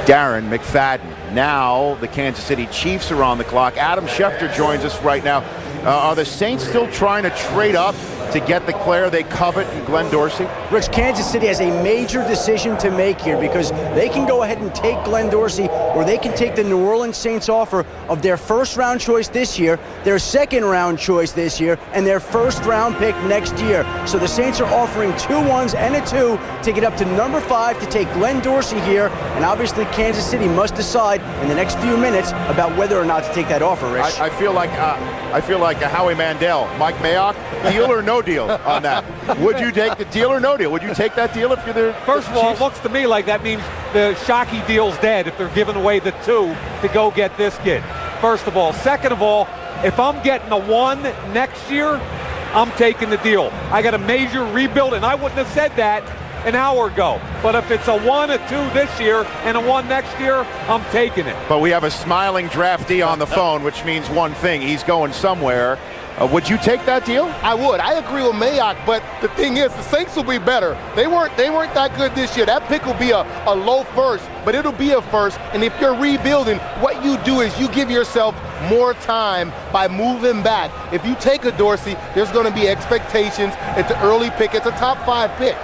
Darren McFadden. Now the Kansas City Chiefs are on the clock. Adam Schefter joins us right now. Are the Saints still trying to trade up to get the player they covet in Glenn Dorsey? Rich, Kansas City has a major decision to make here because they can go ahead and take Glenn Dorsey, or they can take the New Orleans Saints offer of their first-round choice this year, their second-round choice this year, and their first-round pick next year. So the Saints are offering 2 1s and a 2 to get up to number 5 to take Glenn Dorsey here, and obviously Kansas City must decide in the next few minutes about whether or not to take that offer, Rich. I feel like a Howie Mandel. Mike Mayock, deal or no deal on that? Would you take the deal or no deal? Would you take that deal if you're the First of all, it looks to me like that means the Shockey deal's dead if they're giving away the 2 to go get this kid. First of all. Second of all, if I'm getting a 1 next year, I'm taking the deal. I got a major rebuild, and I wouldn't have said that an hour ago. But if it's a 1, a 2 this year, and a 1 next year, I'm taking it. But we have a smiling draftee on the phone, which means one thing. He's going somewhere. Would you take that deal? I would. I agree with Mayock, but the thing is, the Saints will be better. They weren't that good this year. That pick will be a low first, but it'll be a first. And if you're rebuilding, what you do is you give yourself more time by moving back. If you take a Dorsey, there's going to be expectations. It's an early pick. It's a top 5 pick.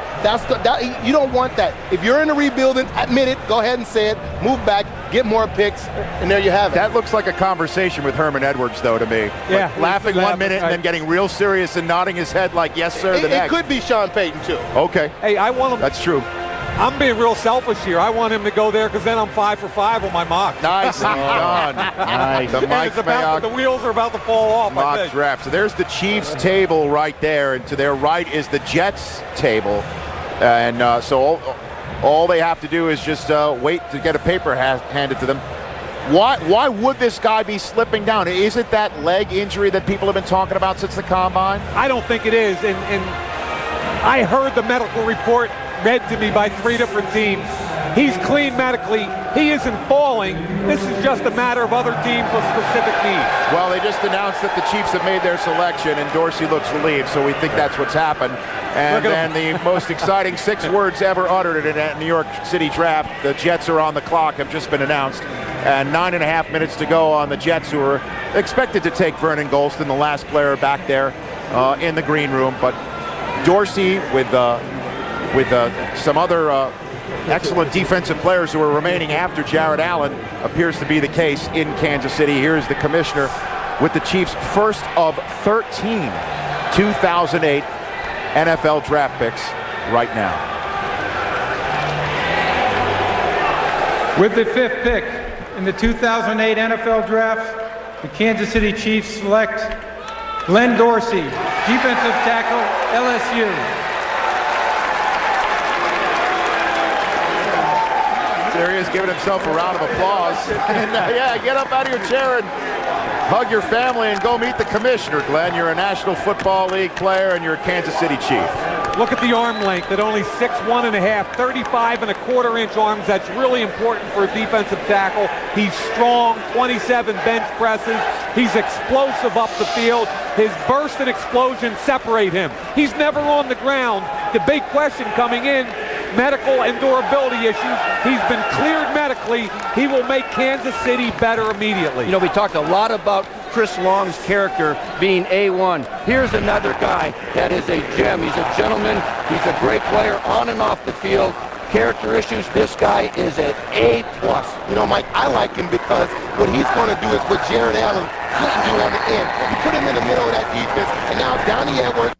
You don't want that. If you're in a rebuilding, admit it. Go ahead and say it. Move back. Get more picks, and there you have it. That looks like a conversation with Herman Edwards, though, to me. Yeah. Like laughing 1 minute and then getting real serious and nodding his head like, yes, sir, the next. It could be Sean Payton, too. Okay. Hey, I want him. That's true. I'm being real selfish here. I want him to go there because then I'm 5 for 5 on my mock. Nice done. Nice. The Mike Mayock the wheels are about to fall off. mock draft. So there's the Chiefs table right there, and to their right is the Jets table. And so all they have to do is just wait to get a paper handed to them. Why would this guy be slipping down? Is it that leg injury that people have been talking about since the combine? I don't think it is. And I heard the medical report read to me by 3 different teams. He's clean medically. He isn't falling. This is just a matter of other teams with specific needs. Well, they just announced that the Chiefs have made their selection, and Dorsey looks relieved, so we think that's what's happened. And then the most exciting 6 words ever uttered in a New York City draft, the Jets are on the clock, have just been announced. And 9.5 minutes to go on the Jets, who are expected to take Vernon Gholston, the last player back there in the green room. But Dorsey with some other excellent defensive players who are remaining after Jared Allen appears to be the case in Kansas City. Here's the commissioner with the Chiefs' first of 13 2008 NFL draft picks right now. With the 5th pick in the 2008 NFL Draft, the Kansas City Chiefs select Glenn Dorsey, defensive tackle, LSU. There he is, giving himself a round of applause. And yeah, get up out of your chair and hug your family and go meet the commissioner, Glenn. You're a National Football League player and you're a Kansas City Chief. Look at the arm length at only 6'1½", 35.25-inch arms. That's really important for a defensive tackle. He's strong, 27 bench presses. He's explosive up the field. His burst and explosion separate him. He's never on the ground. The big question coming in, medical and durability issues. He's been cleared medically. He will make Kansas City better immediately. You know, we talked a lot about Chris Long's character being A1. Here's another guy that is a gem. He's a gentleman. He's a great player on and off the field. Character issues, this guy is an A+. You know, Mike, I like him because what he's going to do is what Jared Allen couldn't do on the end. You put him in the middle of that defense, and now Donnie Edwards,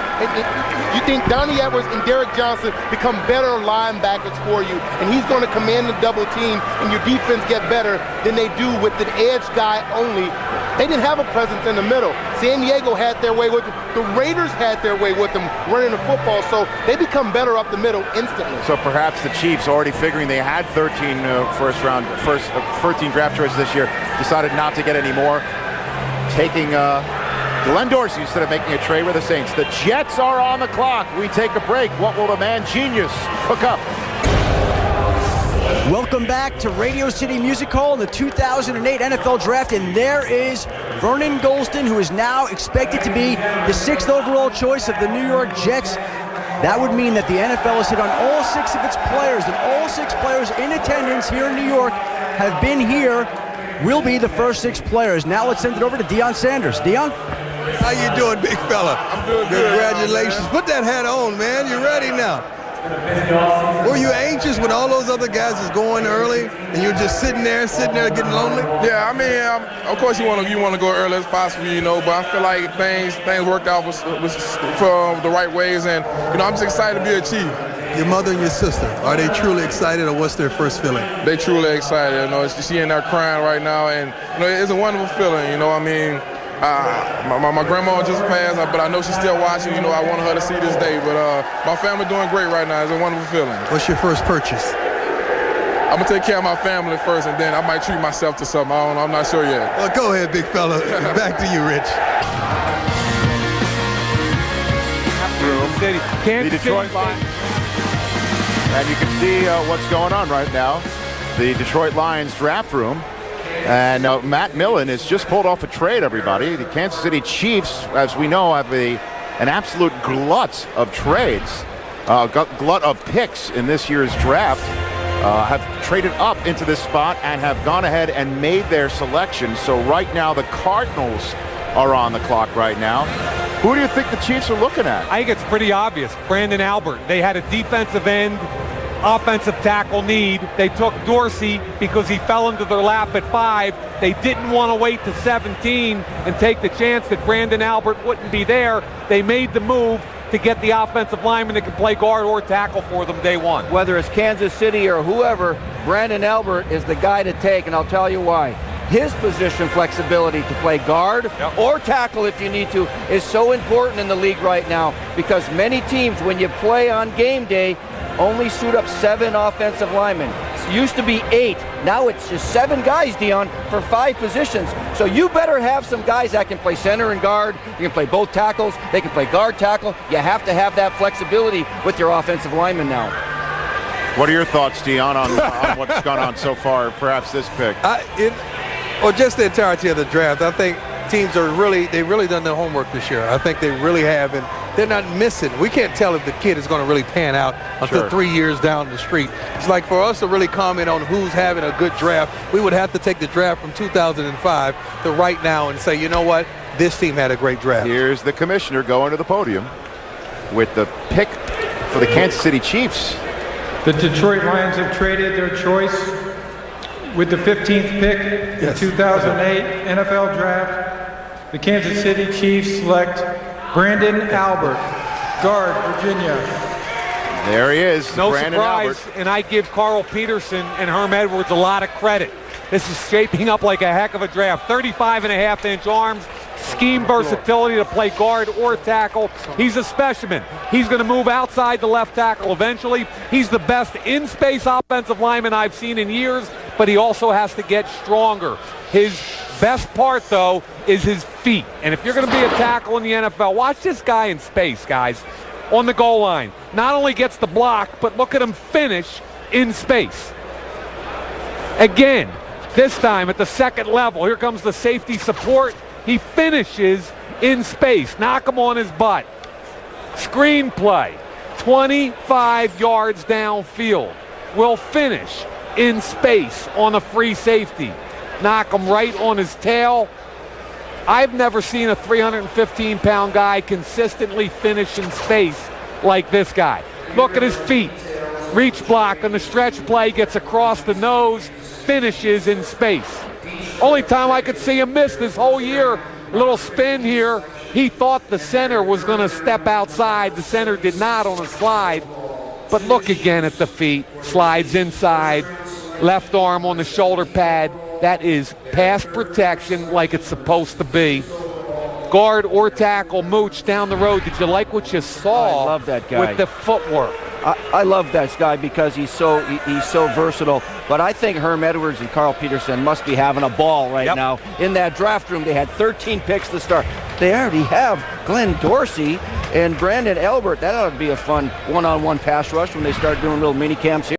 you think Donnie Edwards and Derek Johnson become better linebackers for you, and he's going to command the double team, and your defense get better than they do with the edge guy only. They didn't have a presence in the middle. San Diego had their way with them. The Raiders had their way with them running the football, so they become better up the middle instantly. So perhaps the Chiefs, already figuring they had 13 draft choices this year, decided not to get any more, taking Glenn Dorsey instead of making a trade with the Saints. The Jets are on the clock. We take a break. What will the man genius hook up? Welcome back to Radio City Music Hall in the 2008 NFL Draft, and there is Vernon Gholston, who is now expected to be the 6th overall choice of the New York Jets. that would mean that the NFL has hit on all 6 of its players, and all 6 players in attendance here in New York have been here, will be the first 6 players. Now let's send it over to Deion Sanders. Deion? How you doing, big fella? I'm doing good. Congratulations. Put that hat on, man. You're ready now. Were you anxious when all those other guys is going early and you're just sitting there getting lonely? Yeah, I mean, of course you want to go early as possible, you know, but I feel like things worked out for the right ways, and you know, I'm just excited to be a Chief. Your mother and your sister, are they truly excited, or what's their first feeling? They truly excited, you know. She in there crying right now, and you know, it's a wonderful feeling, you know. I mean, my grandma just passed, but I know she's still watching. You know, I want her to see this day. But my family doing great right now. It's a wonderful feeling. What's your first purchase? I'm gonna take care of my family first, and then I might treat myself to something. I'm not sure yet. Well, go ahead, big fella. Back to you, Rich. The Detroit Lions. And you can see what's going on right now. The Detroit Lions draft room. And Matt Millen has just pulled off a trade, everybody. The Kansas City Chiefs, as we know, have an absolute glut of trades, glut of picks in this year's draft, have traded up into this spot and have gone ahead and made their selection. So right now the Cardinals are on the clock right now. Who do you think the Chiefs are looking at? I think it's pretty obvious. Brandon Albert. They had a defensive end, offensive tackle need. They took Dorsey because he fell into their lap at 5. They didn't want to wait to 17 and take the chance that Brandon Albert wouldn't be there. They made the move to get the offensive lineman that can play guard or tackle for them day one. Whether it's Kansas City or whoever, Brandon Albert is the guy to take, and I'll tell you why. His position flexibility to play guard or tackle if you need to is so important in the league right now, because many teams, when you play on game day, only suit up 7 offensive linemen. It used to be 8. Now it's just 7 guys, Deion, for 5 positions. So you better have some guys that can play center and guard. You can play both tackles. They can play guard tackle. You have to have that flexibility with your offensive linemen now. What are your thoughts, Deion, on what's gone on so far, perhaps this pick? Or just the entirety of the draft. I think teams are really done their homework this year. I think they really have, and they're not missing. We can't tell if the kid is going to really pan out until 3 years down the street. It's like for us to really comment on who's having a good draft, we would have to take the draft from 2005 to right now and say, you know what, this team had a great draft. Here's the commissioner going to the podium with the pick for the Kansas City Chiefs. The Detroit Lions have traded their choice with the 15th pick in the 2008 NFL Draft. The Kansas City Chiefs select Brandon Albert, guard, Virginia. There he is, no Brandon surprise, Albert. and I give Carl Peterson and Herm Edwards a lot of credit. This is shaping up like a heck of a draft. 35.5-inch arms, scheme versatility to play guard or tackle. He's a specimen. He's going to move outside the left tackle eventually. He's the best in-space offensive lineman I've seen in years, but he also has to get stronger. His best part, though, is his feet. And if you're going to be a tackle in the NFL, watch this guy in space, guys, on the goal line. Not only gets the block, but look at him finish in space. Again, this time at the second level, here comes the safety support. He finishes in space. Knock him on his butt. Screen play, 25 yards downfield. Will finish in space on a free safety. Knock him right on his tail. I've never seen a 315-pound guy consistently finish in space like this guy. Look at his feet. Reach block on the stretch play, gets across the nose, finishes in space. Only time I could see him miss this whole year, a little spin here. He thought the center was going to step outside. The center did not on a slide. But look again at the feet. Slides inside. Left arm on the shoulder pad. That is pass protection like it's supposed to be. Guard or tackle, Mooch down the road. Did you like what you saw? I love that guy. With the footwork. I love that guy because he's so versatile. But I think Herm Edwards and Carl Peterson must be having a ball right now. In that draft room, they had 13 picks to start. They already have Glenn Dorsey and Brandon Albert. That ought to be a fun one-on-one pass rush when they start doing little mini camps here.